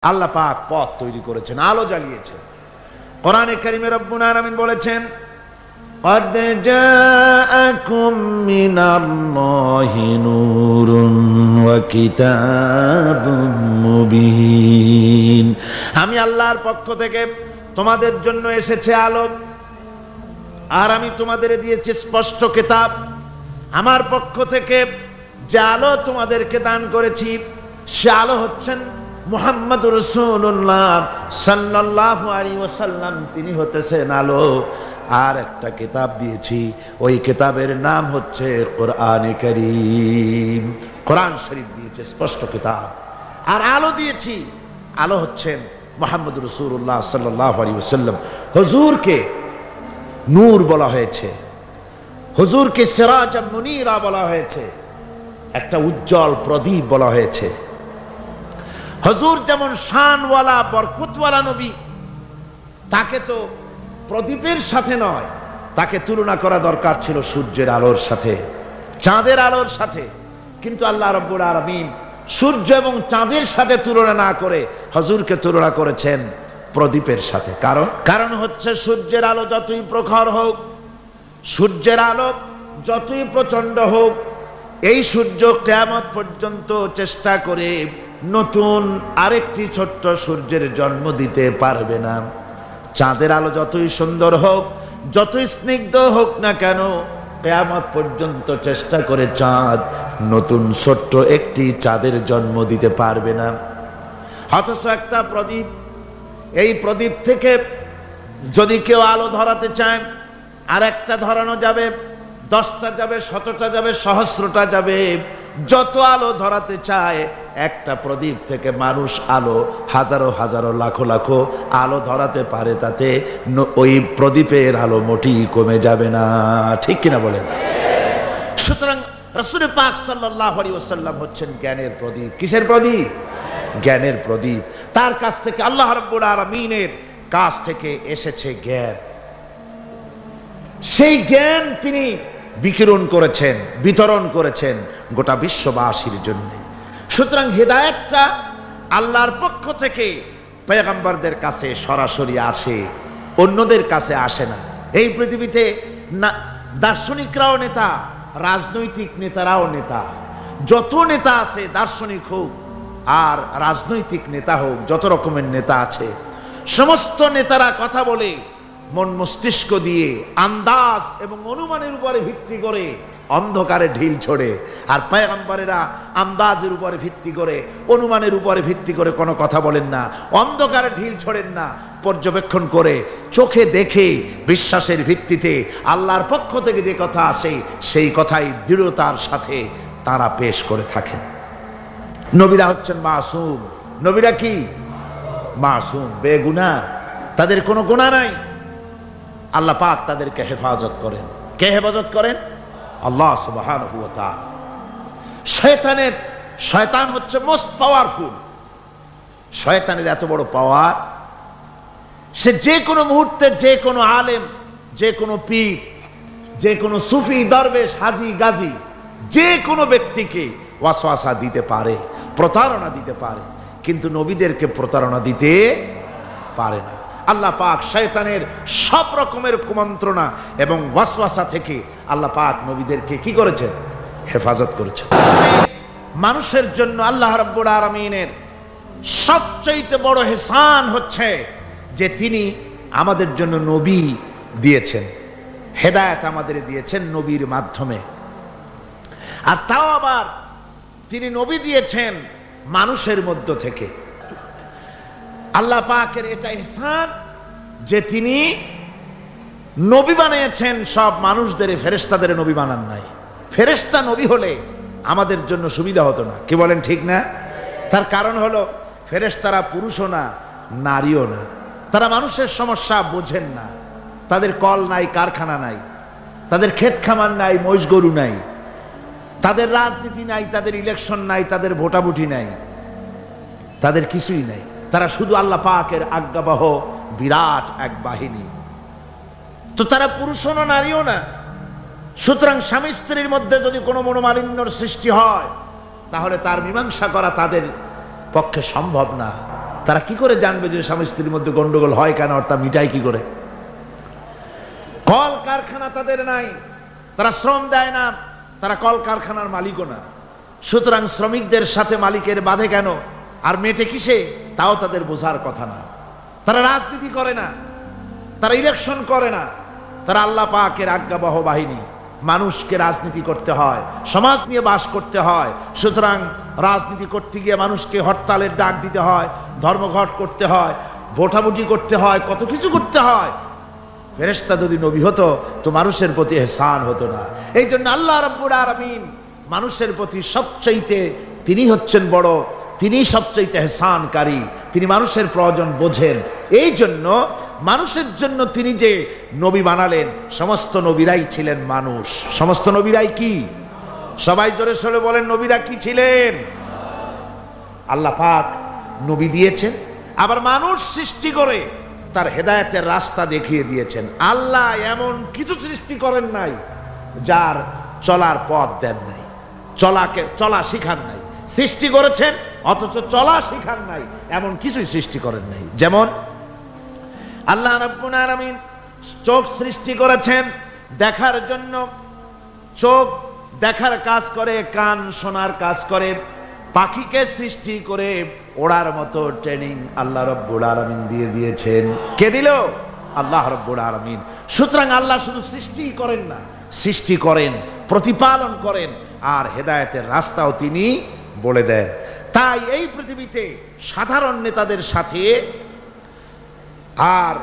আল্লাহ পাক পথ তৈরি করেছেন, আলো জ্বালিয়েছেন। কোরআনে কারিমে রব্বুল আলামিন বলেছেন, قد جاءكم من الله نور وكتاب مبين। আমি আল্লাহর পক্ষ থেকে তোমাদের জন্য এসেছে আলো, আর আমি তোমাদের দিয়েছি স্পষ্ট কিতাব। আমার পক্ষ থেকে যে আলো তোমাদেরকে দান করেছি, সে আলো হচ্ছেন মুহাম্মদুর রাসূলুল্লাহ সাল্লাল্লাহু আলাইহি ওয়াসাল্লাম। তিনি হতেছেন আলো। আর একটা কিতাব দিয়েছি, ওই কিতাবের নাম হচ্ছে কোরআনে কারীম। কোরআন শরীফ দিয়েছে, স্পষ্ট কিতাব। আর আলো দিয়েছি, আলো হচ্ছেন মুহাম্মদুর রাসূলুল্লাহ সাল্লাল্লাহু আলাইহি ওয়াসাল্লাম। হুজুরকে নূর বলা হয়েছে, হুজুরকে সিরাজাম মুনীরা বলা হয়েছে, একটা উজ্জ্বল প্রদীপ বলা হয়েছে। হুজুর যেমন শানওয়ালা বরকতওয়ালা নবী, তাকে তো প্রদীপের সাথে নয়, তাকে তুলনা করা দরকার ছিল সূর্যের আলোর সাথে, চাঁদের আলোর সাথে। কিন্তু আল্লাহ রাব্বুল আলামিন সূর্য এবং চাঁদের সাথে তুলনা না করে হুজুরকে তুলনা করেছেন প্রদীপের সাথে। কারণ হচ্ছে সূর্যের আলো যতই প্রখর হোক, সূর্যের আলো যতই প্রচন্ড হোক, এই সূর্য কিয়ামত পর্যন্ত চেষ্টা করে নতুন আরেকটি ছোট্ট সূর্যের জন্ম দিতে পারবে না। চাঁদের আলো যতই সুন্দর হোক, যতই স্নিগ্ধ হোক না কেন, কিয়ামত পর্যন্ত চেষ্টা করে চাঁদ নতুন ছোট্ট একটি চাঁদের জন্ম দিতে পারবে না। অথচ একটা প্রদীপ, এই প্রদীপ থেকে যদি কেউ আলো ধরাতে চায়, আর একটা ধরানো যাবে, 10টা যাবে, 100টা যাবে, সহস্রটা যাবে। যত আলো ধরাতে চায়, একটা প্রদীপ থেকে মানুষ আলো হাজারো হাজারো লাখো লাখো আলো ধরাতে পারে, তাতে ওই প্রদীপের আলো মোটেই কমে যাবে না। ঠিক কিনা বলেন? সুতরাং রাসূল পাক সাল্লাল্লাহু আলাইহি ওয়াসাল্লাম হচ্ছেন জ্ঞানের প্রদীপ। কিসের প্রদীপ? জ্ঞানের প্রদীপ। তার কাছ থেকে, আল্লাহ রাব্বুল আলামিনের কাছ থেকে এসেছে জ্ঞান। সেই জ্ঞান তিনি বিকিরণ করেছেন, বিতরণ করেছেন গোটা বিশ্ববাসীর জন্য। সুতরাং হেদায়েতটা আল্লাহর পক্ষ থেকে পয়গম্বরদের কাছে সরাসরি আসে, অন্যদের কাছে আসে না। এই পৃথিবীতে দার্শনিকরাও নেতা, রাজনৈতিক নেতারাও নেতা। যত নেতা আছে, দার্শনিক হোক আর রাজনৈতিক নেতা হোক, যত রকমের নেতা আছে, সমস্ত নেতারা কথা বলে মন মস্তিষ্ক দিয়ে, আন্দাজ এবং অনুমানের উপরে ভিত্তি করে অন্ধকারে ঢিল ছোড়ে। আর পয়গম্বরেরা আন্দাজের উপরে ভিত্তি করে, অনুমানের উপরে ভিত্তি করে কোনো কথা বলেন না, অন্ধকারে ঢিল ছোড়েন না। পর্যবেক্ষণ করে, চোখে দেখে, বিশ্বাসের ভিত্তিতে আল্লাহর পক্ষ থেকে যে কথা আসে, সেই কথাই দৃঢ়তার সাথে তারা পেশ করে থাকেন। নবীরা হচ্ছেন মাসুম। নবীরা কি? মাসুম, বেগুনাহ, তাদের কোনো গুনাহ নাই। আল্লাহ পাক তাদেরকে হেফাজত করেন। কে হেফাজত করেন? আল্লাহ সুবহানাহু ওয়া তাআলা। শয়তান হচ্ছে মোস্ট পাওয়ারফুল। শয়তানের এত বড় পাওয়ার, সে যে কোনো মুহূর্তে যে কোনো আলেম, যে কোনো পীর, যে কোনো সুফি, দরবেশ, হাজি, গাজী, যে কোনো ব্যক্তিকে ওয়াসওয়াসা দিতে পারে, প্রতারণা দিতে পারে, কিন্তু নবীদেরকে প্রতারণা দিতে পারে না। আল্লাহ পাক শয়তানের সব রকমের কুমন্ত্রণা এবং ওয়াসওয়াসা থেকে আল্লাহ পাক নবীদেরকে কি করেছেন? হেফাজত করেছেন। মানুষের জন্য আল্লাহ রাব্বুল আলামিনের সবচেয়ে বড় ইহসান হচ্ছে যে তিনি আমাদের জন্য নবী দিয়েছেন, হেদায়েত আমাদের দিয়েছেন নবীর মাধ্যমে। আর তাও আবার তিনি নবী দিয়েছেন মানুষের মধ্য থেকে। আল্লাহ পাকের এটা ইহসান যে তিনি নবী বানিয়েছেন সব মানুষদের, ফেরেশতাদের নবী বানান নাই। ফেরেশতা নবী হলে আমাদের জন্য সুবিধা হতো না। কি বলেন? ঠিক না? তার কারণ হলো, ফেরেশতারা পুরুষও না, নারীও না। তারা মানুষের সমস্যা বোঝেন না। তাদের কল নাই, কারখানা নাই, তাদের ক্ষেত খামার নাই, মহিষ গরু নাই, তাদের রাজনীতি নাই, তাদের ইলেকশন নাই, তাদের ভোটাভুটি নাই, তাদের কিছুই নাই। তারা শুধু আল্লাহ পাকের আজ্ঞাবহ বিরাট এক বাহিনী। তো তারা পুরুষও না, নারীও না। সুতরাং স্বামী স্ত্রীর মধ্যে যদি কোনো মনোমালিন্যর সৃষ্টি হয়, তাহলে তার মীমাংসা করা তাদের পক্ষে সম্ভব না। তারা কি করে জানবে যে স্বামী স্ত্রীর মধ্যে গন্ডগোল হয় কেন, আর তা মিটায় কি করে? কল কারখানা তাদের নাই, তারা শ্রম দেয় না, তারা কল কারখানার মালিকও না। সুতরাং শ্রমিকদের সাথে মালিকের বাধে কেন, আর মেটে কিসে, তাও তাদের বোঝার কথা না। তারা রাজনীতি করে না, তারা ইলেকশন করে না, তারা আল্লাহ পাকের আজ্ঞাবহ বাহিনী। মানুষকে রাজনীতি করতে হয়, সমাজ নিয়ে বাস করতে হয়। সুতরাং রাজনীতি করতে গিয়ে মানুষকে হরতালের ডাক দিতে হয়, ধর্মঘট করতে হয়, ভোটাভুটি করতে হয়, কত কিছু করতে হয়। ফেরেশতা যদি নবী হতো তো মানুষের প্রতি ইহসান হতো না। এই জন্য আল্লাহ রাব্বুল আলামিন মানুষের প্রতি সবচাইতে তিনি হচ্ছেন বড়, তিনি সবচাইতে ইহসানকারী, তিনি মানুষের প্রয়োজন বোঝেন। এই জন্য মানুষের জন্য তিনি যে নবী বানালেন, সমস্ত নবীরাই ছিলেন মানুষ। সমস্ত নবীরাই কি? সবাই জোরে সোরে বলেন, নবীরা কি ছিলেন? আল্লাহ পাক নবী দিয়েছেন, আবার মানুষ সৃষ্টি করে তার হেদায়েতের রাস্তা দেখিয়ে দিয়েছেন। আল্লাহ এমন কিছু সৃষ্টি করেন নাই যার চলার পথ দেন নাই, চলা শিখান নাই। সৃষ্টি করেছেন অথচ চলা শিখান নাই, এমন কিছুই সৃষ্টি করেন নাই। যেমন আল্লাহ রাব্বুল আলামিন চোখ সৃষ্টি করেছেন দেখার জন্য, চোখ দেখার কাজ করে, কান শোনার কাজ করে। পাখিকে সৃষ্টি করে ওড়ার মতো ট্রেনিং আল্লাহ রাব্বুল আলামিন দিয়ে দিয়েছেন। কে দিল? আল্লাহ রাব্বুল আলামিন। সুতরাং আল্লাহ শুধু সৃষ্টি করেন না, সৃষ্টি করেন, প্রতিপালন করেন, আর হেদায়েতের রাস্তাও তিনি বলে দেন। তাই এই পৃথিবীতে সাধারণ নেতাদের সাথে আর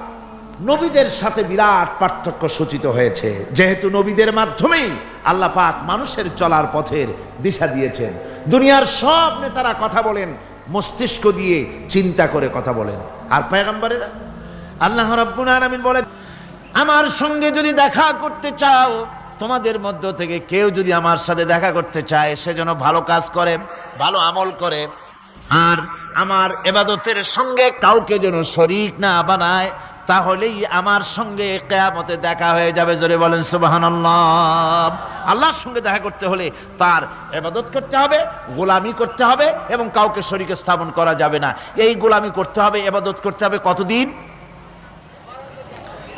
নবীদের সাথে বিরাট পার্থক্য সূচিত হয়েছে, যেহেতু নবীদের মাধ্যমেই আল্লাহ পাক মানুষের চলার পথের দিশা দিয়েছেন। দুনিয়ার সব নেতারা কথা বলেন মস্তিষ্ক দিয়ে, চিন্তা করে কথা বলেন। আর পয়গম্বরেরা, আল্লাহ রাব্বুল আলামিন বলেন, আমার সঙ্গে যদি দেখা করতে চাও, তোমাদের মধ্য থেকে কেউ যদি আমার সাথে দেখা করতে চায়, সে যেন ভালো কাজ করে, ভালো আমল করে, আর আমার ইবাদতের সঙ্গে কাউকে যেন শরীক না বানায়, তাহলেই আমার সঙ্গে কিয়ামতে দেখা হয়ে যাবে। জোরে বলেন সুবহানাল্লাহ। আল্লাহর সঙ্গে দেখা করতে হলে তার ইবাদত করতে হবে, গোলামি করতে হবে, এবং কাউকে শরীক স্থাপন করা যাবে না। এই গোলামি করতে হবে, ইবাদত করতে হবে কতদিন?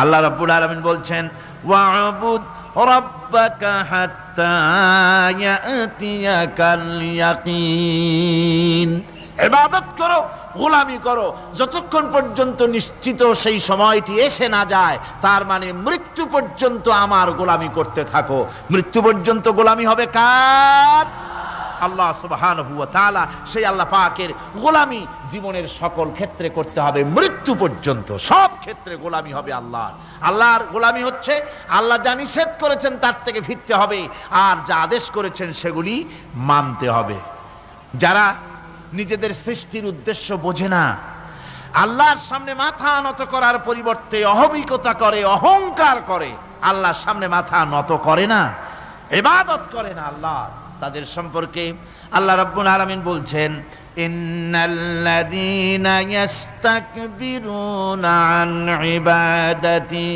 আল্লাহ রাব্বুল আলামিন বলছেন, ওয়া'বুদ রাব্বাকা হাত্তা ইয়াতিয়াকাল ইয়াকিন। ইবাদত করো, গোলামি করো, যতক্ষণ পর্যন্ত নিশ্চিত সেই সময়টি এসে না যায়, তার মানে মৃত্যু পর্যন্ত আমার গোলামি করতে থাকো। মৃত্যু পর্যন্ত গোলামি হবে কার? আল্লাহ সুবহানাহু ওয়া তাআলা। সেই আল্লাহ পাকের গোলামি জীবনের সকল ক্ষেত্রে করতে হবে, মৃত্যু পর্যন্ত সব ক্ষেত্রে গোলামি হবে আল্লাহর। আল্লাহর গোলামি হচ্ছে আল্লাহ যা নিষেধ করেছেন তার থেকে ফিরতে হবে, আর যা আদেশ করেছেন সেগুলি মানতে হবে। যারা নিজেদের সৃষ্টির উদ্দেশ্য বোঝে না, আল্লাহর সামনে মাথা নত করার পরিবর্তে অহমিকতা করে, অহংকার করে, আল্লাহর সামনে মাথা নত করে না, ইবাদত করে না আল্লাহ, তাদের সম্পর্কে আল্লাহ রাব্বুল আলামিন বলছেন, ইন্নাল্লাযীনা ইস্তাকবিরুনা আন ইবাদাতি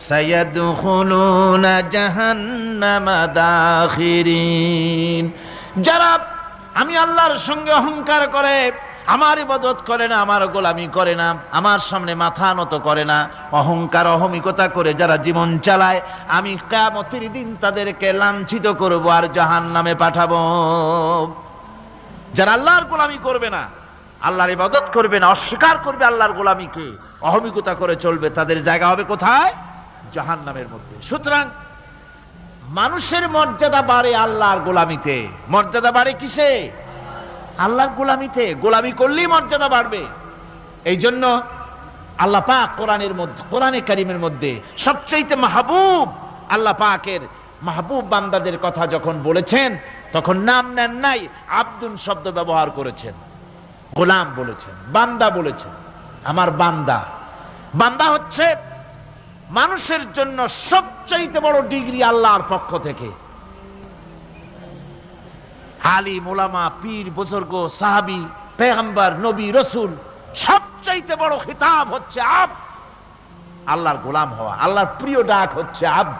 সায়াদখুলুনা জাহান্নামা দাখিরিন। যারা আমি আল্লাহর সঙ্গে অহংকার করে, আমার ইবাদত করে না, আমার গোলামি করে না, আমার সামনে মাথা নত করে না, অহংকার অহমিকতা করে যারা জীবন চালায়, আমি কিয়ামতের দিন তাদেরকে লাঞ্ছিত করব আর জাহান্নামে পাঠাবো। যারা আল্লাহর গোলামি করবে না, আল্লাহর ইবাদত করবে না, অস্বীকার করবে আল্লাহর গোলামিকে, অহমিকতা করে চলবে, তাদের জায়গা হবে কোথায়? জাহান্নামের মধ্যে। সুতরাং মানুষের মর্যাদা বাড়ে আল্লাহর গোলামিতে। মর্যাদা বাড়ে কিসে? আল্লাহর গোলামিতে। গোলামি করলেই মর্যাদা বাড়বে। এই জন্য আল্লাহ পাক কোরআনের মধ্যে, কোরআনে কারীমের মধ্যে সবচেয়ে মাহবুব, আল্লাহ পাকের মাহবুব বান্দাদের কথা যখন বলেছেন, তখন নাম নেন নাই, আব্দুন শব্দ ব্যবহার করেছেন, গোলাম বলেছেন, বান্দা বলেছেন। আমার বান্দা। বান্দা হচ্ছে মানুষের জন্য সবচাইতে বড় ডিগ্রি আল্লাহর পক্ষ থেকে। আলিম, উলামা, পীর, বুজুর্গ, সাহাবী, পেগম্বর, নবী, রসুল, সবচাইতে বড় খিতাব হচ্ছে আব্দ। আল্লাহর গোলাম হওয়া, আল্লাহর প্রিয় ডাক হচ্ছে আব্দ।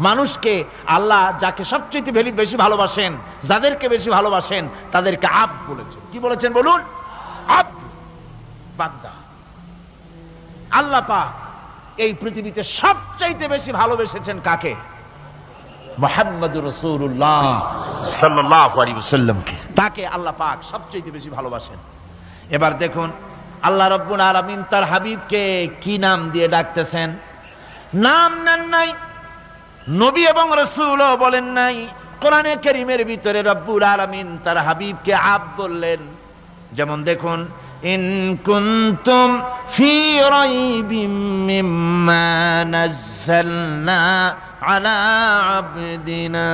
মানুষকে আল্লাহ যাকে সবচাইতে বেশি ভালোবাসেন, যাদেরকে বেশি ভালোবাসেন, তাদেরকে আব্দ বলেছেন। কি বলেছেন বলুন? আব্দ। বান্দা। আল্লাহ পাক এই পৃথিবীতে সবচাইতে বেশি ভালোবেসেছেন কাকে? মুহাম্মদুর রাসূলুল্লাহ সাল্লাল্লাহু আলাইহি ওয়াসাল্লামকে। তাকে আল্লাহ পাক সবচাইতে বেশি ভালোবাসেন। এবার দেখুন আল্লাহ রাব্বুল আলামিন তার হাবিবকে কি নাম দিয়ে ডাকতেছেন? নাম নেন নাই, নবী এবং রাসূলও বলেন নাই। কোরআনে কারীমের ভিতরে রব্বুল আলামিন তার হাবিবকে আব্দ বললেন। যেমন দেখুন, ইন কুনতুম ফি রাইবিম মিম্মা নাযালনা আলা আবদিনা,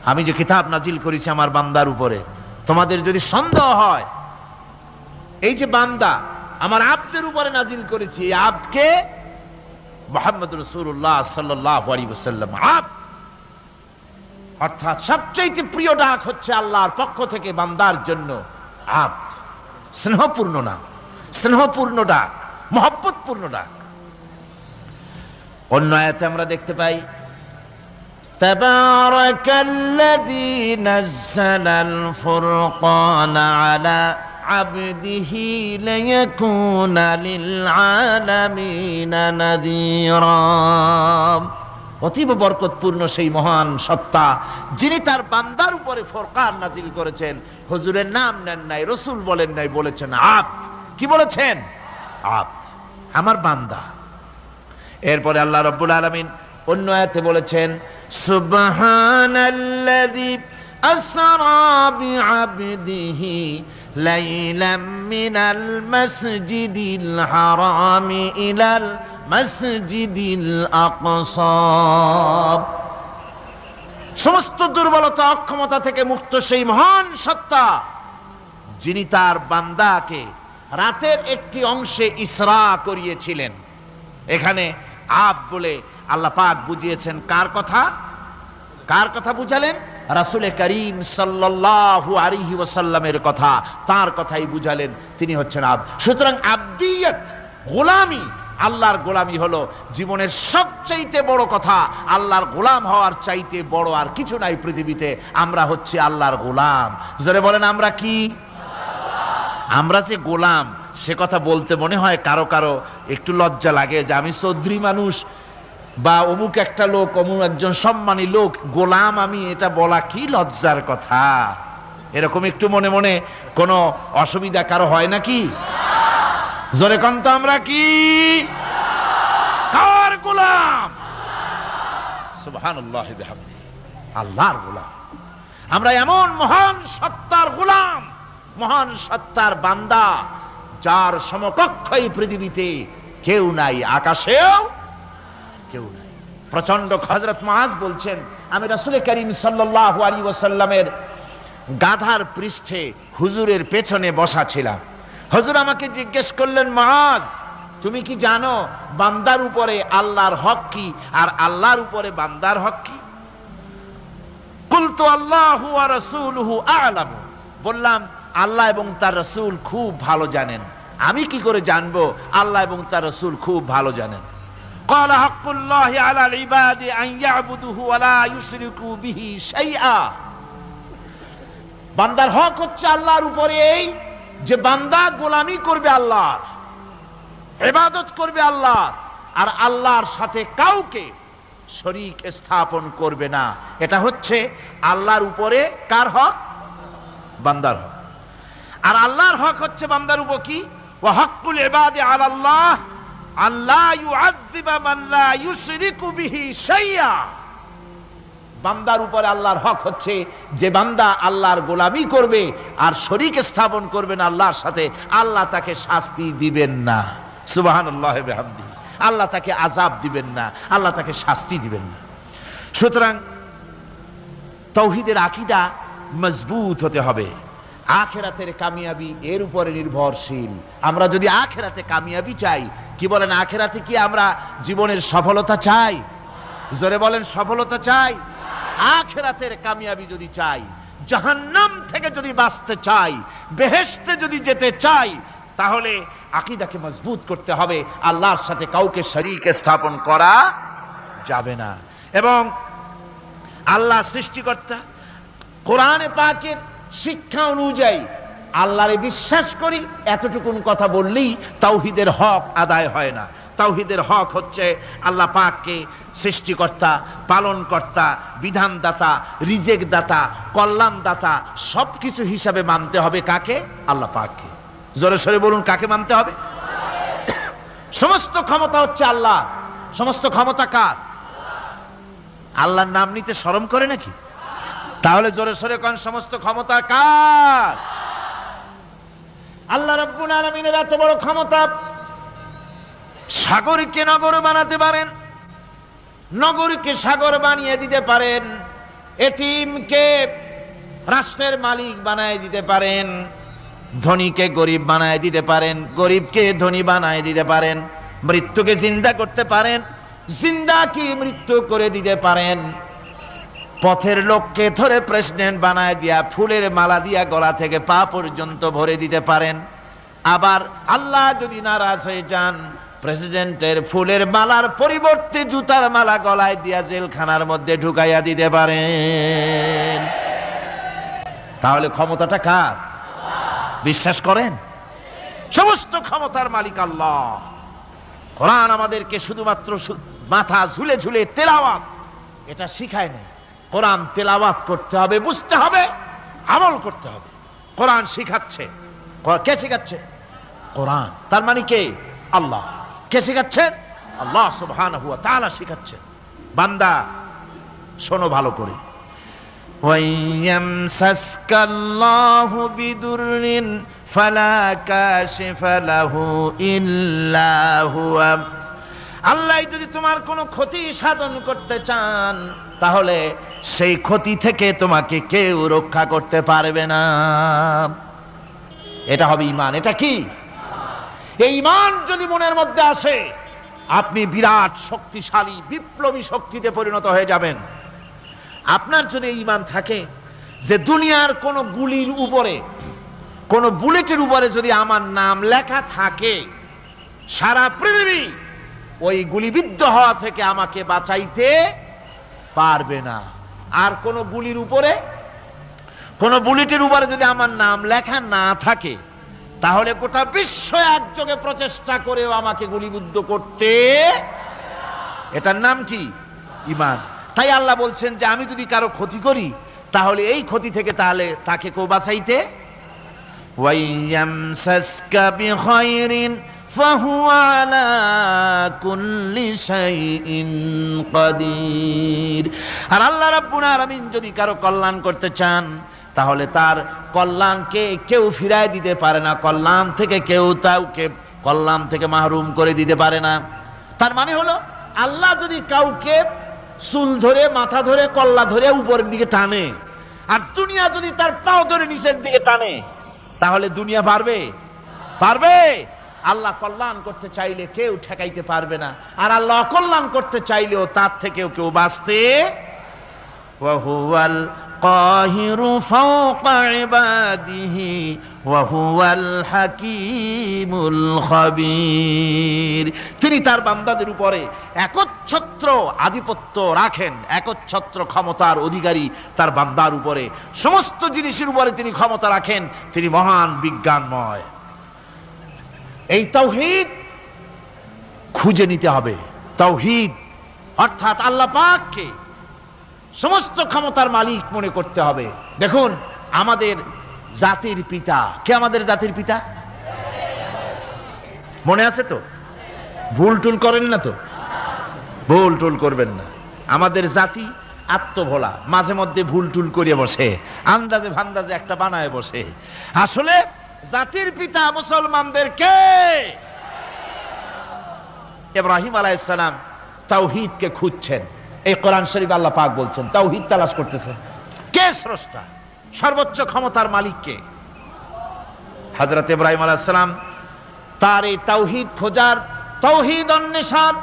আমি যে কিতাব নাজিল করেছি আমার বান্দার উপরে, তোমাদের যদি সন্দেহ হয়, এই যে বান্দা আমার আব্দের উপরে নাজিল করেছি, এই আব্দকে মুহাম্মদুর রাসূলুল্লাহ সাল্লাল্লাহু আলাইহি ওয়াসাল্লাম আব্দ, অর্থাৎ সবচেয়ে প্রিয় ডাক হচ্ছে আল্লাহর পক্ষ থেকে বান্দার জন্য আব্দ। স্নেহপূর্ণ নাম, স্নেহপূর্ণ ডাক, মহব্বতপূর্ণ ডাক। অন্য আয়াতে আমরা দেখতে পাই, তাবারাকাল্লাযী নাযালাল ফুরকানা আলা আবদিহি লিয়াকুনা লিল আলামিনা নাযীরা। অতীব বরকতপূর্ণ সেই মহান সত্তা যিনি তার বান্দার উপরে ফুরকান নাজিল করেছেন। হুজুরের নাম নেন নাই, রাসূল বলেন নাই, বলেছেন আব্দ। কি বলেছেন? আব্দ, আমার বান্দা। এরপরে আল্লাহ রাব্বুল আলামিন অন্য আয়াতে বলেছেন, সুবহানাল্লাযী আসরা বিআবদিহি লাইলাম মিনাল মাসজিদিল হারামি ইলাল মাসজিদিল আকসা। সমস্ত দুর্বলতা অক্ষমতা থেকে মুক্ত সেই মহান সত্তা যিনি তার বান্দাকে রাতের একটি অংশে ইসরা করিয়েছিলেন। এখানে আব বলে আল্লাহ পাক বুঝিয়েছেন কার কথা? কার কথা বুঝালেন? রাসূল করিম সাল্লাল্লাহু আলাইহি ওয়াসাল্লামের কথা, তার কথাই বুঝালেন। তিনি হচ্ছেন আব। সুতরাং আবদিয়ত, গোলামি, আল্লাহর গোলামি হলো জীবনের সবচাইতে বড় কথা। আল্লাহর গোলাম হওয়ার চাইতে বড় আর কিছু নাই পৃথিবীতে। আমরা হচ্ছে আল্লাহর গোলাম। জোরে বলেন আমরা কি? আমরা যে গোলাম, সে কথা বলতে মনে হয় কারো কারো একটু লজ্জা লাগে যে আমি চৌধুরী মানুষ বা অমুক একটা লোক, অমুক একজন সম্মানী লোক, গোলাম আমি, এটা বলা কি লজ্জার কথা। এরকম একটু মনে মনে কোনো অসুবিধা কারো হয় নাকি? জোরে কোন তো আমরা কি? কার গোলাম? সুবহানাল্লাহি বিহামদিহি, আল্লাহর গোলাম। আমরা এমন মহান সত্তার গোলাম, মহান সত্তার বান্দা যার সমকক্ষ এই পৃথিবীতে কেউ নাই, আকাশেও কেউ নাই। প্রচন্ড হযরত মুআজ বলছেন, আমি রাসূল করিম সাল্লাল্লাহু আলাইহি ওয়াসাল্লামের গাধার পৃষ্ঠে হুজুরের পেছনে বসা ছিলাম। হুজুর আমাকে জিজ্ঞেস করলেন, মুআজ তুমি কি জানো বান্দার উপরে আল্লাহর হক কি আর আল্লাহর উপরে বান্দার হক কি? কুলতু আল্লাহু ওয়া রাসূলুহু আ'লাম। বললাম আল্লাহ এবং তার রাসূল খুব ভালো জানেন। আমি কি করে জানবো? আল্লাহ এবং তার রাসূল খুব ভালো জানেন। قال حق الله على العباد ان يعبدوه ولا يشركوا به شيئا। বান্দার হক হচ্ছে আল্লাহর উপরে এই যে বান্দা গোলামি করবে আল্লাহর, ইবাদত করবে আল্লাহর, আর আল্লাহর সাথে কাউকে শরীক স্থাপন করবে না। এটা হচ্ছে আল্লাহর উপরে কার হক? বান্দার হক। আর আল্লাহর হক হচ্ছে বান্দার উপর কি? ওয়া হাক্কুল ইবাদি আলাল্লাহ আল্লাহ ইউআযযিবা মান লা ইউশরিকু বিহি শাইআ। বান্দার উপরে আল্লাহর হক হচ্ছে যে বান্দা আল্লাহর গোলামি করবে আর শরীক স্থাপন করবে না আল্লাহর সাথে, আল্লাহ তাকে শাস্তি দিবেন না। সুবহানাল্লাহি ওয়া বিহামদিহি। আল্লাহ তাকে আযাব দিবেন না, আল্লাহ তাকে শাস্তি দিবেন না। সুতরাং তাওহীদের আকীদা মজবুত হতে হবে। আখিরাতের কামিয়াবি এর উপরে নির্ভরশীল। আমরা যদি আখিরাতে কামিয়াবি চাই, কি বলেন, আখিরাতে কি আমরা জীবনের সফলতা চাই? জোরে বলেন সফলতা চাই। আখিরাতের কামিয়াবি যদি চাই, জাহান্নাম থেকে যদি বাঁচতে চাই, বেহেশতে যদি যেতে চাই, তাহলে আকীদাকে মজবুত করতে হবে। আল্লাহর সাথে কাউকে শরীক স্থাপন করা যাবে না। এবং আল্লাহ সৃষ্টিকর্তা কোরআনে পাকের শিক্ষা অনুযায়ী আল্লাহরে বিশ্বাস করি এতটুকুন কথা বললেই তাওহীদের হক আদায় হয় না। তাওহীদের হক হচ্ছে আল্লাহ পাককে সৃষ্টিকর্তা, পালনকর্তা, বিধানদাতা, রিজেক দাতা, কল্যাণদাতা সবকিছু হিসাবে মানতে হবে কাকে? আল্লাহ পাককে। জোরে সরে বলুন, কাকে মানতে হবে? সমস্ত ক্ষমতা হচ্ছে আল্লাহ। সমস্ত ক্ষমতা কার? আল্লাহর নাম নিতে শরম করে নাকি? তাহলে জোরে সরে কোন সমস্ত ক্ষমতা কার? আল্লাহ রাব্বুল আলামিনের এত বড় ক্ষমতা, সাগরকে নগর বানাতে পারেন, নগরকে সাগর বানিয়ে দিতে পারেন, এতিমকে রাষ্ট্রের মালিক বানায় দিতে পারেন, ধনীকে গরিব বানায় দিতে পারেন, গরিবকে ধনী বানায় দিতে পারেন, মৃত্যুকে জিন্দা করতে পারেন, জিন্দাকে মৃত্যু করে দিতে পারেন, পথের লোককে ধরে প্রেসিডেন্ট বানায় দিয়া ফুলের মালা দিয়া গলা থেকে পা পর্যন্ত ভরে দিতে পারেন। আবার আল্লাহ যদি নারাজ হয়ে যান, প্রেসিডেন্টের ফুলের মালার পরিবর্তে জুতার মালা গলায় দিয়া জেলখানার মধ্যে ঢুকাইয়া দিতে পারেন। তাহলে ক্ষমতাটা কার? বিশ্বাস করেন? সমস্ত ক্ষমতার মালিক আল্লাহ। কোরআন আমাদেরকে শুধুমাত্র মাথা ঝুলে ঝুলে তেলাওয়াত এটা শিখায় না। কোরআন তেলাওয়াত করতে হবে, বুঝতে হবে, আমল করতে হবে। কোরআন শিখাচ্ছে। কে শিখাচ্ছে? কোরআন। তার মানে কে? আল্লাহ। কে শিখাচ্ছেন? আল্লাহ সুবহানাহু ওয়া তাআলা শিখাচ্ছেন। বান্দা শোনো ভালো করে। ওয়াইয়ামসাসকাল্লাহু বিদুররিন ফালা কাশিফা লাহু ইল্লা হুয়া। আল্লাহ যদি তোমার কোনো ক্ষতি সাধন করতে চান, তাহলে সেই ক্ষতি থেকে তোমাকে কেউ রক্ষা করতে পারবে না। এটা হবে ঈমান। এটা কি? এই ঈমান যদি মনের মধ্যে আসে, আপনি বিরাট শক্তিশালী বিপ্লবী শক্তিতে পরিণত হয়ে যাবেন। আপনার যদি ঈমান থাকে যে দুনিয়ার কোন গুলির উপরে, কোন বুলেটের উপরে যদি আমার নাম লেখা থাকে, সারা পৃথিবী ওই গুলিবিদ্ধ হওয়া থেকে আমাকে বাঁচাইতে পারবে না। আর কোন গুলির উপরে, কোন বুলেটের উপরে যদি আমার নাম লেখা না থাকে, তাহলে গোটা বিশ্ব একযোগে প্রচেষ্টা করেও আমাকে গুলিবিদ্ধ করতে, এটার নাম কি? ঈমান। তাই আল্লাহ বলছেন যে আমি যদি কারো ক্ষতি করি, তাহলে এই ক্ষতি থেকে তাহলে তাকে কেউ বাঁচাইতে। ওয়াইয়ামসাসকা বিখাইরিন ফাহুয়া আলা কুল্লি শাইইন কাদির। আর আল্লাহ রাব্বুল আলামিন যদি কারো কল্যাণ করতে চান, তাহলে তার কল্যাণকে কেউ ফিরায় দিতে পারে না। কল্যাণ থেকে কেউ তাকে কল্যাণ থেকে মাহরুম করে দিতে পারে না। তার মানে হলো আল্লাহ যদি কাউকে চুল ধরে, মাথা ধরে, কল্লা ধরে উপরের দিকে টানে, আর দুনিয়া যদি তার পাও ধরে নিচের দিকে টানে, তাহলে দুনিয়া পারবে? পারবে? আল্লাহ কল্যাণ করতে চাইলে কেউ ঠেকাইতে পারবে না, আর আল্লাহ অকল্যাণ করতে চাইলেও তার থেকেও কেউ বাঁচতে। ওয়া হুয়াল কাহিরু ফাওকা ইবাদিহি ওয়া হুয়াল হাকীমুল খাবীর। তিনি তার বান্দাদের উপরে একচ্ছত্র আধিপত্য রাখেন, একচ্ছত্র ক্ষমতার অধিকারী তার বান্দার উপরে, সমস্ত জিনিসের উপরে তিনি ক্ষমতা রাখেন। তিনি মহান বিজ্ঞানময়। এই তাওহীদ খুঁজে নিতে হবে। তাওহীদ অর্থাৎ আল্লাহ পাককে সমস্ত ক্ষমতার মালিক মনে করতে হবে। দেখুন, আমাদের জাতির পিতা কে? আমাদের জাতির পিতা মনে আছে তো? ভুল টুল করেন না তো? ভুল টুল করবেন না। আমাদের জাতি আত্মভোলা, মাঝে মধ্যে ভুল টুল করে বসে, আন্দাজে ভান্দাজে একটা বানায় বসে। আসলে জাতির পিতা মুসলমানদের কে? ইব্রাহিম আলাইহিস সালাম তাওহীদকে খুঁজছেন। এই কোরআন শরীফ আল্লাহ পাক বলছেন তাওহীদ তালাশ করতেছেন। কে স্রষ্টা? সর্বোচ্চ ক্ষমতার মালিক কে? হযরত ইব্রাহিম আলাইহিস সালাম তার এই তাওহীদ খোঁজার, তাওহীদ অন্বেষণ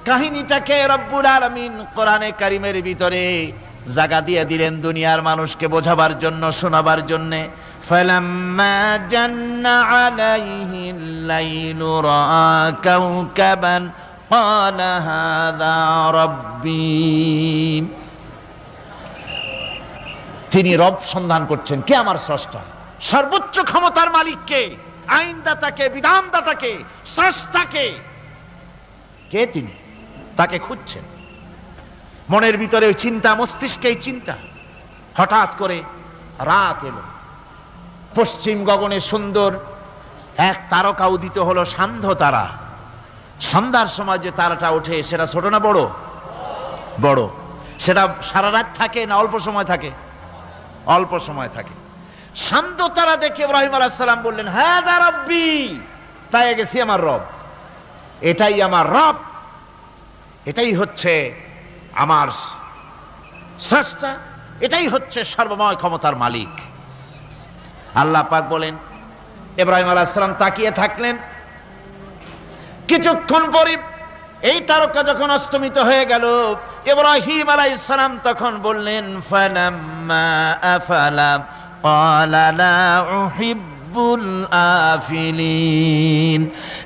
কাহিনীটাকে রব্বুল আলামিন কোরআনে কারীমের ভিতরে জায়গা দিয়ে দিলেন দুনিয়ার মানুষকে বোঝাবার জন্য, শোনাবার জন্য। ফালাম্মা জান্না আলাইহিল লাইলু রাআ কাওকাবান ক্বালা হাযা রাব্বী। তিনি রব সন্ধান করছেন, কে আমার স্রষ্টা? সর্বোচ্চ ক্ষমতার মালিককে, আইনদাতাকে, বিধানদাতাকে, স্রষ্টাকে, কে তিনি? তাকে খুঁজছেন। মনের ভিতরে ওই চিন্তা, মস্তিষ্কেই চিন্তা। হঠাৎ করে রাত এলো, পশ্চিম গগনে সুন্দর এক তারকা উদিত হলো, সান্ধ্য তারা। সন্ধ্যার সময় যে তারাটা ওঠে সেটা ছোট না বড়? বড়। সেটা সারা রাত থাকে না অল্প সময় থাকে? অল্প সময় থাকে। সান্ধ্য তারা দেখে ইব্রাহিম আলাইহিস সালাম বললেন, হ্যাঁ দা রব্বি, পেয়ে গেছি আমার রব, এটাই আমার রব, এটাই হচ্ছে আমার স্রষ্টা, এটাই হচ্ছে সর্বময় ক্ষমতার মালিক। আল্লাহ পাক বলেন, ইব্রাহিম আলাইহিস সালাম তাকিয়ে থাকলেন। কিছুক্ষণ পরে এই তারকা যখন অস্তমিত হয়ে গেল, ইব্রাহিম আলাইহিস সালাম তখন বললেন, ফালাম্মা আফালা ক্বালা লা উহিব্বুল আফিলিন।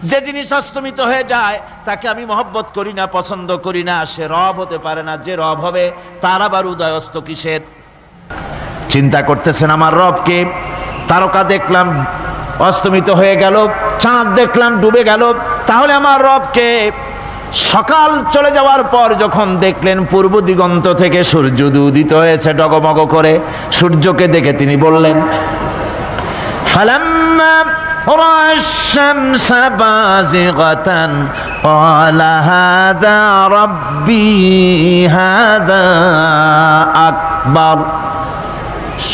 যে জিনিস অস্তমিত হয়ে যায় তাকে আমি মহব্বত করি না, পছন্দ করি না, সে রব হতে পারে না। যে রব হবে তার আবার উদয় অস্ত কিসের? চিন্তা করতেছেন আমার রবকে। তারকা দেখলাম অস্তমিত হয়ে গেল, চাঁদ দেখলাম ডুবে গেল, তাহলে আমার রবকে? সকাল চলে যাওয়ার পর যখন দেখলেন পূর্ব দিগন্ত থেকে সূর্য উদিত হয়েছে ডগমগ করে, সূর্যকে দেখে তিনি বললেন, ফালাম্মা রা'a আশ-শামসা বাযিগাতান ক্বালা হাযা রাব্বি হাযা আকবার।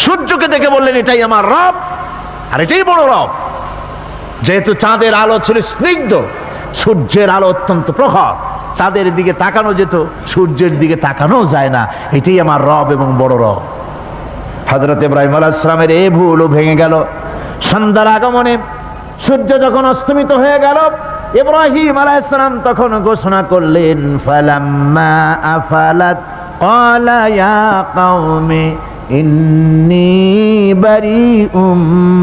সূর্যকে দেখে বললেন, এটাই আমার রব, আর এটাই বড় রব। যেহেতু চাঁদের আলো ছিল স্নিগ্ধ, সূর্যের আলো অত্যন্ত প্রখর, চাঁদের দিকে তাকানো যেত, সূর্যের দিকে তাকানো যায় না। এটাই আমার রব এবং বড় রব। হযরত ইব্রাহিম আলাইহিস সালামের এই ভুলও ভেঙে গেল। সন্ধ্যার আগমনে সূর্য যখন অস্তমিত হয়ে গেল, ইব্রাহিম আলাইহিস সালাম তখন ঘোষণা করলেন, ফালাম্মা আফালাত ক্বালা ইয়া কওমি ইন্নী বারিউম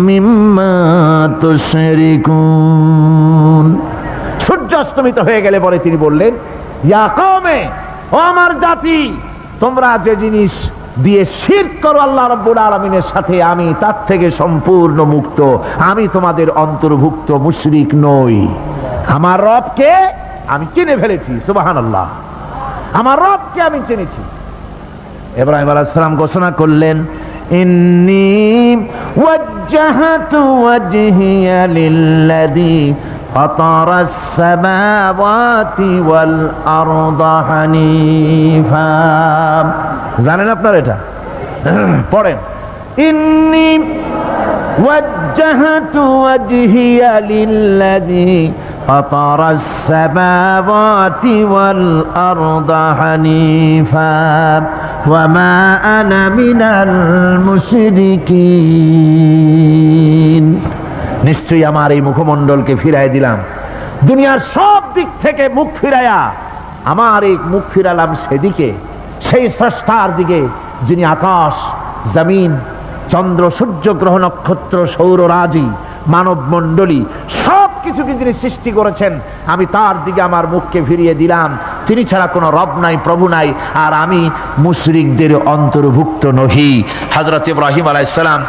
মিম্মা তুশরিকুন। সূর্য অস্তমিত হয়ে গেলে পরে তিনি বললেন, ইয়া কওমে, ও আমার জাতি, তোমরা যে জিনিস দিয়ে শিরক করো আল্লাহ রাব্বুল আলামিনের সাথে, আমি তার থেকে সম্পূর্ণ মুক্ত। আমি তোমাদের অন্তর্ভুক্ত, মুশরিক নই। আমার রবকে আমি চিনে ফেলেছি। সুবহানাল্লাহ, আমার রবকে আমি চিনেছি। ইব্রাহিম আলাইহিস সালাম ঘোষণা করলেন, ইন্নী ওয়াজ্জাহতু ওয়াজহিয়া লিল্লাযী ফাতারাস সামাওয়াতি ওয়াল আরদা হানিফা। জানেন আপনারা এটা? পড়েন, ইন্নী ওয়াজ্জাহতু ওয়াজহিয়া লিল্লাযী ফাতারাস সামাওয়াতি ওয়াল আরদা হানিফা ওয়া মা আনা মিনাল মুশরিকিন। নিশ্চয়ই আমার এই মুখমণ্ডলকে ফিরাই দিলাম, দুনিয়ার সব দিক থেকে মুখ ফিরাইয়া আমার এই মুখ ফিরালাম সেদিকে, সেই স্রষ্টার দিকে, যিনি আকাশ, জমিন, চন্দ্র, সূর্য, গ্রহ, নক্ষত্র, সৌররাজি, মানব মণ্ডলী সব কিছুকে যিনি সৃষ্টি করেছেন, আমি তার দিকে আমার মুখকে ফিরিয়ে দিলাম। তিনি ছাড়া কোনো রব নাই, প্রভু নাই, আর আমি মুশরিকদের অন্তর্ভুক্ত নহি। হযরত ইব্রাহিম আলাইহিস সালাম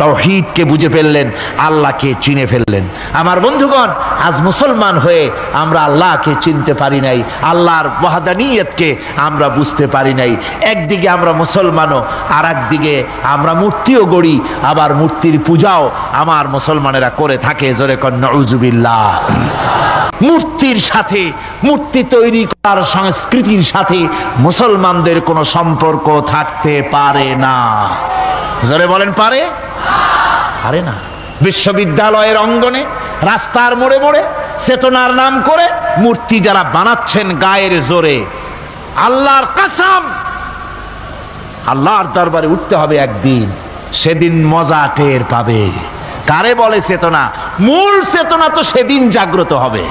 তাওহীদকে বুঝে ফেললেন, আল্লাহকে চিনে ফেললেন। আমার বন্ধুগণ, আজ মুসলমান হয়ে আমরা আল্লাহকে চিনতে পারি নাই, আল্লাহর ওয়াহদানিয়তকে আমরা বুঝতে পারি নাই। একদিকে আমরা মুসলমানও, আর একদিকে আমরা মূর্তিও গড়ি, আবার মূর্তির পূজাও আমার মুসলমানেরা করে থাকে। জোরে কন নাউযুবিল্লাহ। মূর্তির সাথে, মূর্তি তৈরি করার সংস্কৃতির সাথে মুসলমানদের কোনো সম্পর্ক থাকতে পারে না। জোরে বলেন, পারে? পারে না। বিশ্ববিদ্যালয়ের অঙ্গনে, রাস্তার মোড়ে মোড়ে চেতনার নাম করে মূর্তি যারা বানাচ্ছেন গায়ের জোরে, আল্লাহর কসম, আল্লাহর দরবারে উঠতে হবে একদিন, সেদিন মজা টের পাবে। কারে বলে চেতনা? মূল চেতনা তো সেদিন জাগ্রত হবে।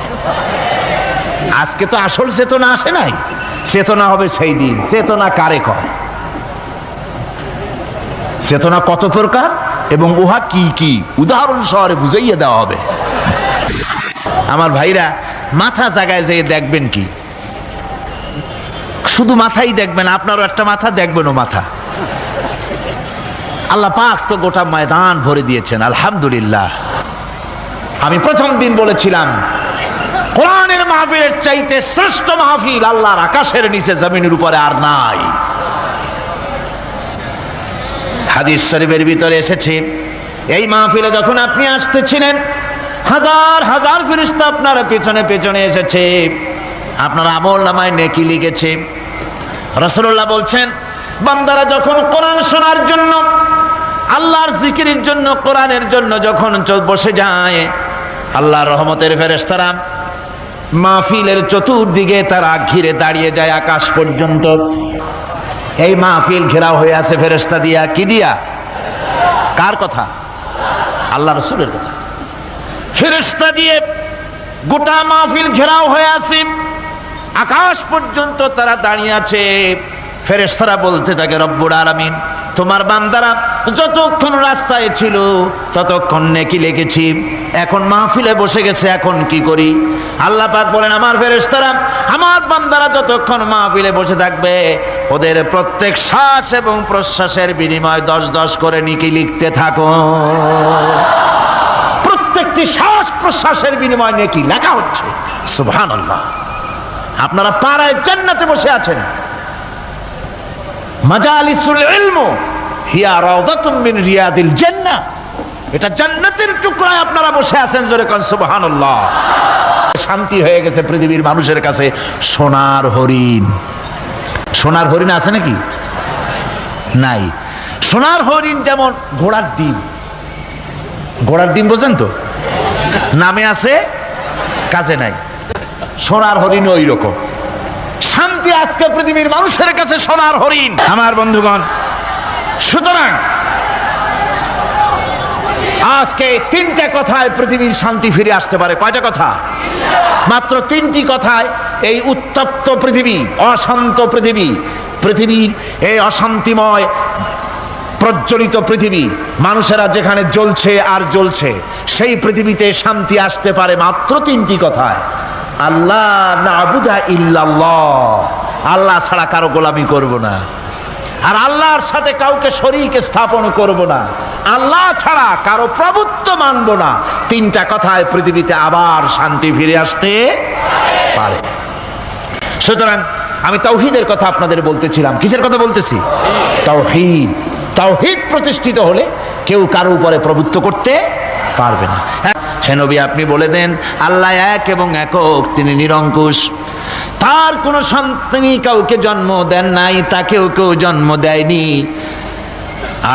আজকে তো আসল চেতনা আসে নাই, চেতনা হবে সেই দিন। চেতনা কারে কয়? চেতনা কত প্রকার এবং উহা কি কি উদাহরণ সহরে বুঝাইয়া দেওয়া হবে। আমার ভাইরা, মাথা জায়গায় যেয়ে দেখবেন কি, শুধু মাথাই দেখবেন, আপনারও একটা মাথা দেখবেনও মাথা। আল্লাহ পাক তো গোটা ময়দান ভরে দিয়েছেন, আলহামদুলিল্লাহ। আমি প্রথম দিন বলেছিলাম কোরআনের মাহফিলের চাইতে শ্রেষ্ঠ মাহফিল আল্লাহর আকাশের নিচে জমিনের উপরে আর নাই। হাদিস শরীফের ভিতরে এসেছে, এই মাহফিলে যখন আপনি আসতেছিলেন হাজার হাজার ফেরেশতা আপনার পেছনে পেছনে এসেছে, আপনার আমল নামায় নেকি লিখেছে। রাসূলুল্লাহ বলছেন, বান্দারা যখন কোরআন শোনার জন্য, আল্লাহর জিকিরের জন্য, কোরআনের জন্য যখন বসে যায়, আল্লাহর রহমতের ফেরেশতারা মাহফিলের চতুর্দিকে তারা ঘিরে দাঁড়িয়ে যায় আকাশ পর্যন্ত। এই মাহফিল ঘেরাও হয়ে আছে ফেরেশতা দিয়া, কি দিয়া? কার কথা? আল্লাহ রাসূলের কথা। ফেরেশতা দিয়ে গোটা মাহফিল ঘেরাও হয়ে আছে, আকাশ পর্যন্ত তারা দাঁড়িয়ে আছে। ফেরেশতারা বলতে থাকে, রব্বুল আলামিন, তোমার বান্দারা যতক্ষণ রাস্তায় ছিল ততক্ষণ নেকি লিখেছি, এখন মাহফিলে বসে গেছে, এখন কি করি? আল্লাহ পাক বলেন, আমার ফেরেশতারা, আমার বান্দারা যতক্ষণ মাহফিলে বসে থাকবে ওদের প্রত্যেক শ্বাস এবং প্রশ্বাসের বিনিময় 10-10 করে নেকি লিখতে থাকো। প্রত্যেকটি শ্বাস প্রশ্বাসের বিনিময় নেকি লেখা হচ্ছে। সুবহানাল্লাহ। আপনারা পাড়ায় জান্নাতে বসে আছেন, মাজালিসুল ইলম হিয়া রাউদাতুম মিন রিয়াদিল জান্নাহ, এটা জান্নাতের টুকরায় আপনারা বসে আছেন। জোরে কোন সুবহানাল্লাহ। শান্তি হয়ে গেছে পৃথিবীর মানুষের কাছে। সোনার হরিণ, সোনার হরিণ আছে নাকি? নাই। সোনার হরিণ যেমন ঘোড়ার ডিম, ঘোড়ার ডিম বোঝেন তো, নামে আছে কাজে নাই। সোনার হরিণ ওই রকম শান্তি আজকে পৃথিবীর মানুষের কাছে সোনার হরিণ। আমার বন্ধুগণ, সুতরাং আজকে 3টা কথায় পৃথিবীর শান্তি ফিরে আসতে পারে। কয়টা কথা? মাত্র 3টি কথায় এই উত্তপ্ত পৃথিবী, অশান্ত পৃথিবী, পৃথিবীর এই অশান্তিময় প্রজ্বলিত পৃথিবী, মানুষেরা যেখানে জ্বলছে আর জ্বলছে, সেই পৃথিবীতে শান্তি আসতে পারে মাত্র 3টি কথায়। আল্লাহ নাবুদা ইল্লাল্লাহ, আল্লাহ ছাড়া কারো গোলামি করব না, আর আল্লাহর সাথে কাউকে শরীক স্থাপন করব না, আল্লাহ ছাড়া কারো প্রভুত্ব মানব না। 3টা কথায় পৃথিবীতে আবার শান্তি ফিরে আসতে পারে। সুতরাং আমি তাওহীদের কথা আপনাদের বলতেছিলাম। কিসের কথা বলতেছি? তাওহীদ। তাওহীদ প্রতিষ্ঠিত হলে কেউ কারো উপরে প্রভুত্ব করতে পারবে না। হে নবী, আপনি বলে দেন আল্লাহ এক এবং একক, তিনি নিরঙ্কুশ, তার কোনো সন্তানই কাউকে জন্ম দেন নাই, তাকেও কেউ জন্ম দেয়নি।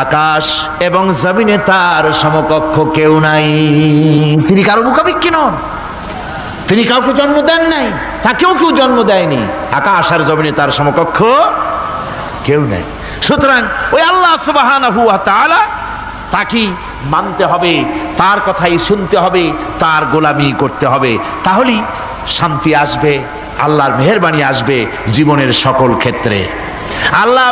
আকাশ এবং জমিনে তার সমকক্ষ কেউ নাই, তিনি কারো মুখাপেক্ষী নন, তিনি কাউকে জন্ম দেন নাই, তাকেও কেউ জন্ম দেয়নি। আকাশ আর জমিনে তার সমকক্ষ কেউ নেই। সুতরাং ওই আল্লাহ সুবহানাহু ওয়া তাআলা, তাকে মানতে হবে, তার কথাই শুনতে হবে, তার গোলামি করতে হবে, তাহলেই শান্তি আসবে, আল্লাহর মেহেরবানি আসবে জীবনের সকল ক্ষেত্রে। আল্লাহ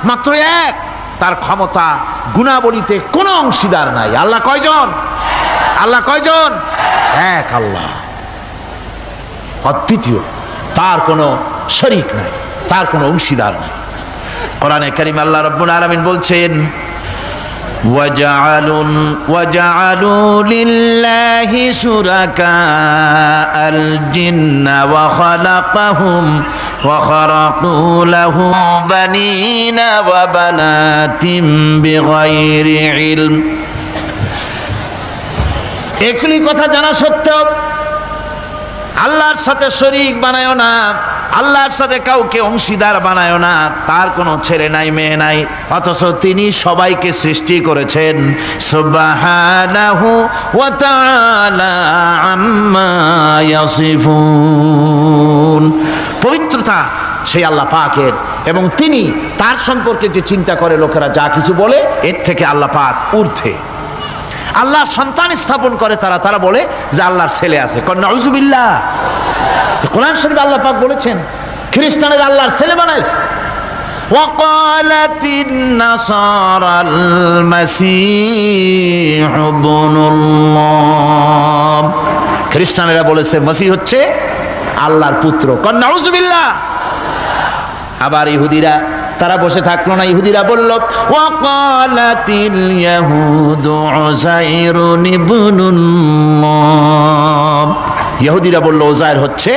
মাত্র এক, তার ক্ষমতা গুণাবলীতে কোনো অংশীদার নাই। আল্লাহ কয়জন? আল্লাহ কয়জন? এক আল্লাহ, অদ্বিতীয়, তার কোনো শরীক নাই, তার কোনো অংশীদার নাই। কোরআনে কারীম আল্লাহ রাব্বুল আলামিন বলছেন, وَجَعَلُوا لِلَّهِ شُرَكَاءَ الْجِنَّ وَخَلَقَهُمْ وَخَرَقُوا لَهُ بَنِينَ وَبَنَاتٍ بِغَيْرِ عِلْمٍ। একই কথা জানা সত্ত্বেও আল্লাহর সাথে শরীক বানায়ো না, আল্লাহর সাথে কাউকে অংশীদার বানায়ো না, তার কোনো ছেলে নাই মেয়ে নাই, অথচ তিনি সবাইকে সৃষ্টি করেছেন। সুবহানাহু ওয়া তাআলা আম্মা ইয়াসিফুন। পবিত্রতা সেই আল্লাহ পাকের, এবং তিনি তার সম্পর্কে যে চিন্তা করে লোকেরা যা কিছু বলে, এর থেকে আল্লাহ পাক ঊর্ধ্বে। আল্লাহ সন্তান স্থাপন করে তারা বলে যে আল্লাহর ছেলে আছে। নাউযুবিল্লাহ। কোরআন শরীফে আল্লাহ পাক বলেছেন খ্রিস্টানের আল্লাহর ছেলে বানাইছে। ওয়াকালাতিন নাসারাল মাসীহ ইবনুল্লাহ। খ্রিস্টানেরা বলেছে মসিহ হচ্ছে আল্লাহর পুত্র। নাউযুবিল্লাহ। আবার ইহুদিরা তারা বসে থাকলো না, ইহুদিরা বলল ওয়াকালাতিল ইয়াহুদু উযাইরুন ইবনুল্লাহ, ইহুদিরা বলল উযাইর হচ্ছে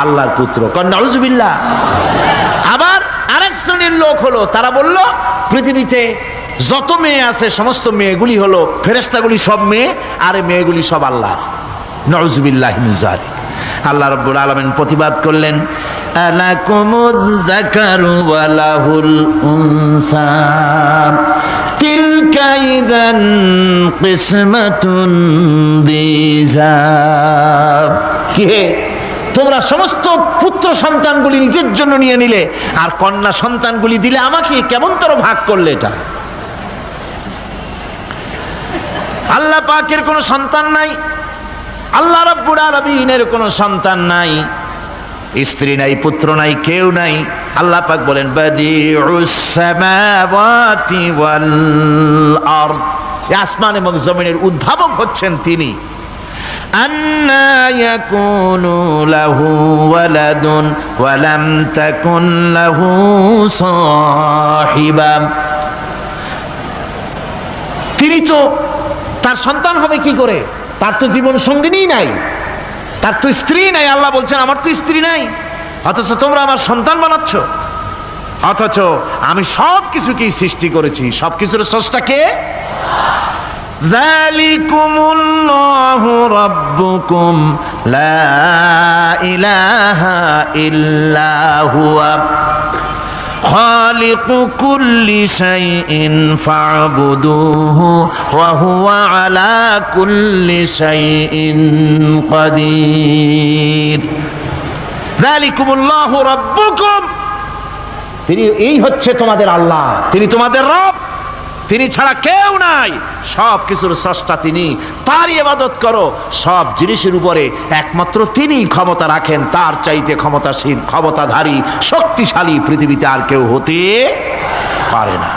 আল্লাহর পুত্র। কারণ নাউযুবিল্লাহ। আবার আরেক শ্রেণীর লোক হলো, তারা বলল পৃথিবীতে যত মেয়ে আছে সমস্ত মেয়েগুলি হলো ফেরেশতাগুলি, সব মেয়ে, আর এই মেয়েগুলি সব আল্লাহর। নাউযুবিল্লাহি মিন যালিক। আল্লাহ রাব্বুল আলামিন প্রতিবাদ করলেন, আলাকুমুয যাকারু ওয়া লাহুল উনসা তিলকা ইযান কিসমাতুন দিযা। কে তোমরা সমস্ত পুত্র সন্তানগুলি নিজের জন্য নিয়ে নিলে, আর কন্যা সন্তানগুলি দিলে আমাকে, কেমন তোর ভাগ করলে এটা? আল্লাহ পাকের কোনো সন্তান নাই, আল্লাহ রাব্বুল আলামিনের কোনো সন্তান নাই, স্ত্রী নাই, পুত্র নাই, কেউ নাই। আল্লাহ পাক বলেন বাদিউস সামাওয়াতি ওয়াল আরদ, আসমান এবং জমিনের উদ্ভাবক হচ্ছেন তিনি। আন্না ইয়াকুনু লাহু ওয়ালাদুন ওয়া লাম তাকুন লাহু সাহিবা, তিনি তো, তার সন্তান হবে কি করে? তার তো জীবন সঙ্গিনী নাই, তার তো স্ত্রী নাই। আল্লাহ বলছেন আমার তো স্ত্রী নাই, অথচ তোমরা আমার সন্তান বানাচ্ছ। অথচ আমি সব কিছুকেই সৃষ্টি করেছি, সব কিছুর স্রষ্টা কে? যালিকুমুল্লাহু রাব্বুকুম লা ইলাহা ইল্লা হুয়া খালিকু কুল্লি শাইইন ফা'বুদুহু ওয়া হুয়া আলা কুল্লি শাইইন কাদির। যালিকুমুল্লাহু রাব্বুকুম, তিনি, এই হচ্ছে তোমাদের আল্লাহ, তিনি তোমাদের রব, তিনি ছাড়া কেউ নাই, সব কিছুর স্রষ্টা তিনি, তারই ইবাদত করো। সব জিনিসের উপরে একমাত্র তিনি ক্ষমতা রাখেন, তার চাইতে ক্ষমতাশীল, ক্ষমতাধারী, শক্তিশালী পৃথিবীতে আর কেউ হতে পারে না।